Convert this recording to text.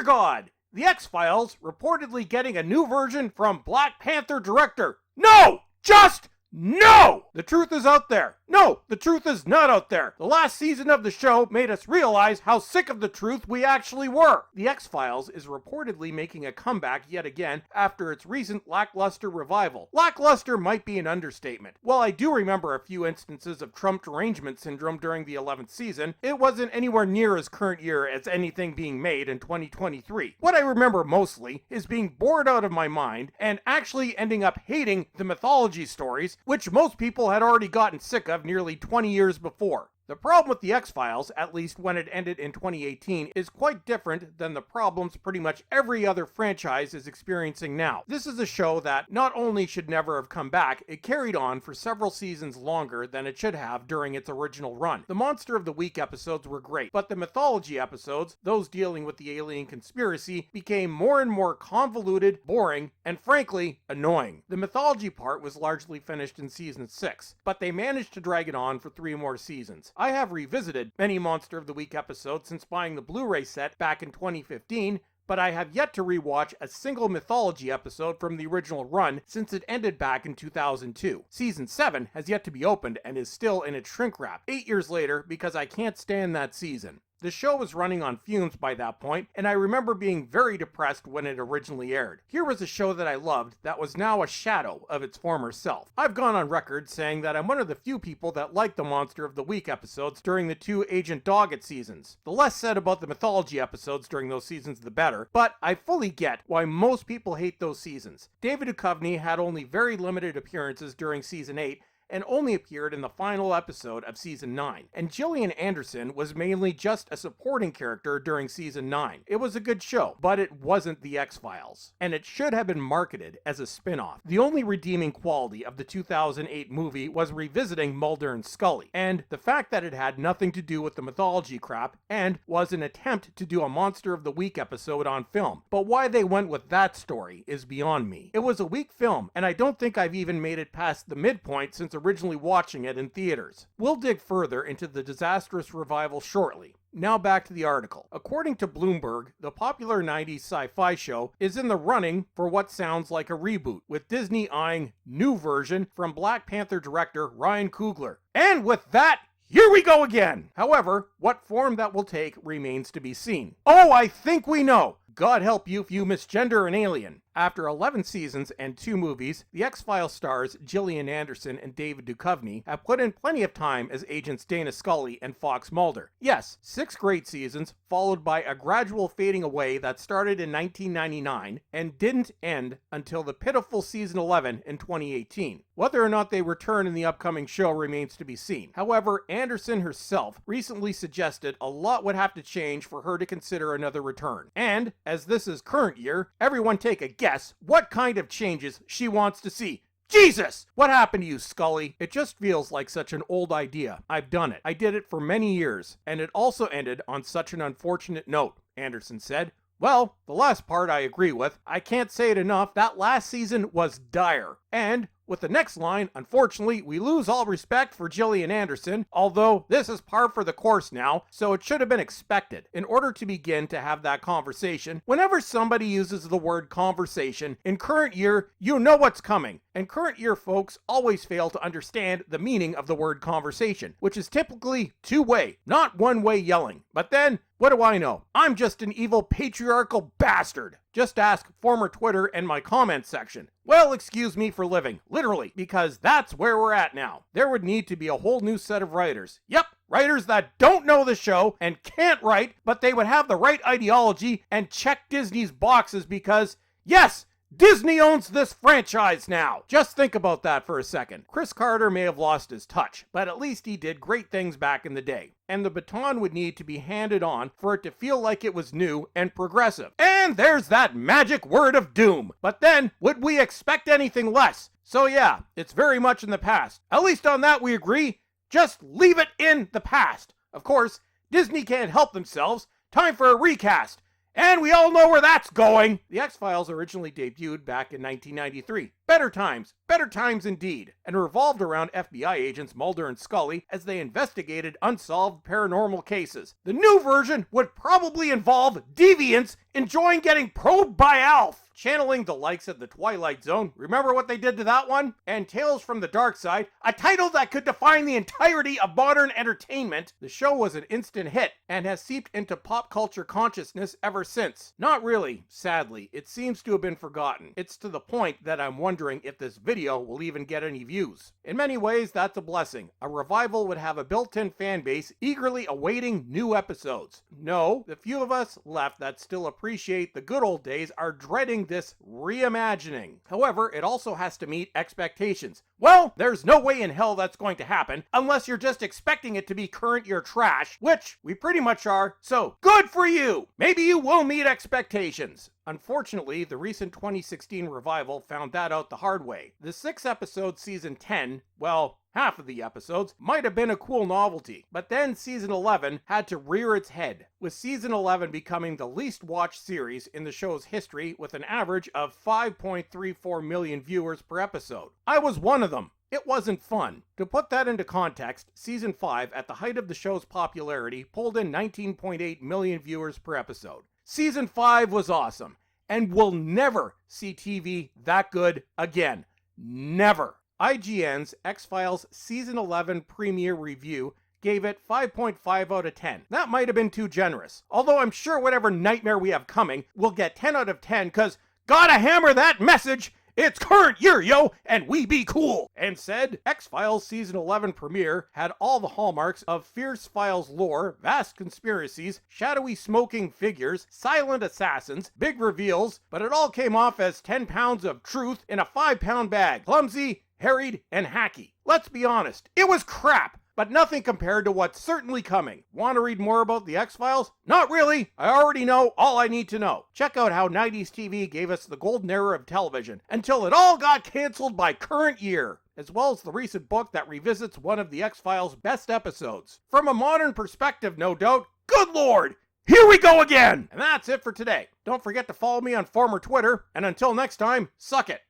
God! The X-Files reportedly getting a new version from Black Panther director. No! Just no! The truth is out there. No, the truth is not out there. The last season of the show made us realize how sick of the truth we actually were. The X-Files is reportedly making a comeback yet again after its recent lackluster revival. Lackluster might be an understatement. While I do remember a few instances of Trump derangement syndrome during the 11th season, it wasn't anywhere near as current year as anything being made in 2023. What I remember mostly is being bored out of my mind and actually ending up hating the mythology stories, which most people had already gotten sick of nearly 20 years before. The problem with the X-Files, at least when it ended in 2018, is quite different than the problems pretty much every other franchise is experiencing now. This is a show that not only should never have come back, it carried on for several seasons longer than it should have during its original run. The Monster of the Week episodes were great, but the mythology episodes, those dealing with the alien conspiracy, became more and more convoluted, boring, and frankly, annoying. The mythology part was largely finished in season 6, but they managed to drag it on for 3 more seasons. I have revisited many Monster of the Week episodes since buying the Blu-ray set back in 2015, but I have yet to rewatch a single mythology episode from the original run since it ended back in 2002. Season 7 has yet to be opened and is still in its shrink wrap 8 years later because I can't stand that season. The show was running on fumes by that point, and I remember being very depressed when it originally aired. Here was a show that I loved that was now a shadow of its former self. I've gone on record saying that I'm one of the few people that like the Monster of the Week episodes during the 2 Agent Doggett seasons. The less said about the mythology episodes during those seasons, the better, but I fully get why most people hate those seasons. David Duchovny had only very limited appearances during season 8, and only appeared in the final episode of season 9. And Gillian Anderson was mainly just a supporting character during season 9. It was a good show, but it wasn't the X-Files. And it should have been marketed as a spin-off. The only redeeming quality of the 2008 movie was revisiting Mulder and Scully, and the fact that it had nothing to do with the mythology crap, and was an attempt to do a Monster of the Week episode on film. But why they went with that story is beyond me. It was a weak film, and I don't think I've even made it past the midpoint since originally watching it in theaters. We'll dig further into the disastrous revival shortly. Now back to the article. According to Bloomberg, the popular 90s sci-fi show is in the running for what sounds like a reboot, with Disney eyeing new version from Black Panther director Ryan Coogler. And with that, here we go again! However, what form that will take remains to be seen. Oh, I think we know! God help you if you misgender an alien. After 11 seasons and 2 movies, the X-Files stars Gillian Anderson and David Duchovny have put in plenty of time as agents Dana Scully and Fox Mulder. Yes, 6 great seasons, followed by a gradual fading away that started in 1999 and didn't end until the pitiful season 11 in 2018. Whether or not they return in the upcoming show remains to be seen. However, Anderson herself recently suggested a lot would have to change for her to consider another return. And, as this is current year, everyone take a guess what kind of changes she wants to see. Jesus! What happened to you, Scully? It just feels like such an old idea. I've done it. I did it for many years, and it also ended on such an unfortunate note, Anderson said. Well, the last part I agree with. I can't say it enough. That last season was dire. And with the next line, unfortunately, we lose all respect for Gillian Anderson, although this is par for the course now, so it should have been expected. In order to begin to have that conversation, whenever somebody uses the word conversation, in current year, you know what's coming. And current year folks always fail to understand the meaning of the word conversation, which is typically 2-way, not 1-way yelling. But then, what do I know? I'm just an evil patriarchal bastard. Just ask former Twitter and my comment section. Well, excuse me for living, literally, because that's where we're at now. There would need to be a whole new set of writers. Yep, writers that don't know the show and can't write, but they would have the right ideology and check Disney's boxes because, yes, Disney owns this franchise now. Just think about that for a second. Chris Carter may have lost his touch, but at least he did great things back in the day. And the baton would need to be handed on for it to feel like it was new and progressive. And there's that magic word of doom. But then, would we expect anything less? So yeah, it's very much in the past. At least on that we agree. Just leave it in the past. Of course, Disney can't help themselves. Time for a recast. And we all know where that's going. The X-Files originally debuted back in 1993. Better times indeed, and revolved around FBI agents Mulder and Scully as they investigated unsolved paranormal cases. The new version would probably involve deviants enjoying getting probed by Alf, channeling the likes of The Twilight Zone. Remember what they did to that one? And Tales from the Dark Side, a title that could define the entirety of modern entertainment. The show was an instant hit and has seeped into pop culture consciousness ever since. Not really, sadly. It seems to have been forgotten. It's to the point that I'm wondering if this video will even get any views. In many ways, that's a blessing. A revival would have a built-in fan base eagerly awaiting new episodes. No, the few of us left that still appreciate the good old days are dreading this reimagining. However, it also has to meet expectations. Well, there's no way in hell that's going to happen unless you're just expecting it to be current year trash, which we pretty much are, so good for you! Maybe you will meet expectations. Unfortunately, the recent 2016 revival found that out the hard way. The 6-episode season 10, well, half of the episodes, might have been a cool novelty, but then season 11 had to rear its head, with season 11 becoming the least watched series in the show's history with an average of 5.34 million viewers per episode. I was one of them. It wasn't fun. To put that into context, season 5, at the height of the show's popularity, pulled in 19.8 million viewers per episode. Season 5 was awesome, and we'll never see TV that good again. Never. IGN's X-Files Season 11 premiere review gave it 5.5 out of 10. That might have been too generous, although I'm sure whatever nightmare we have coming will get 10 out of 10, cause gotta hammer that message! It's current year, yo, and we be cool! And said, X-Files Season 11 premiere had all the hallmarks of Fierce Files lore, vast conspiracies, shadowy smoking figures, silent assassins, big reveals, but it all came off as 10 pounds of truth in a 5-pound bag. Clumsy, harried, and hacky. Let's be honest, it was crap! But nothing compared to what's certainly coming. Want to read more about the X-Files? Not really. I already know all I need to know. Check out how 90s TV gave us the golden era of television until it all got canceled by current year, as well as the recent book that revisits one of the X-Files' best episodes. From a modern perspective, no doubt. Good Lord! Here we go again! And that's it for today. Don't forget to follow me on former Twitter, and until next time, suck it.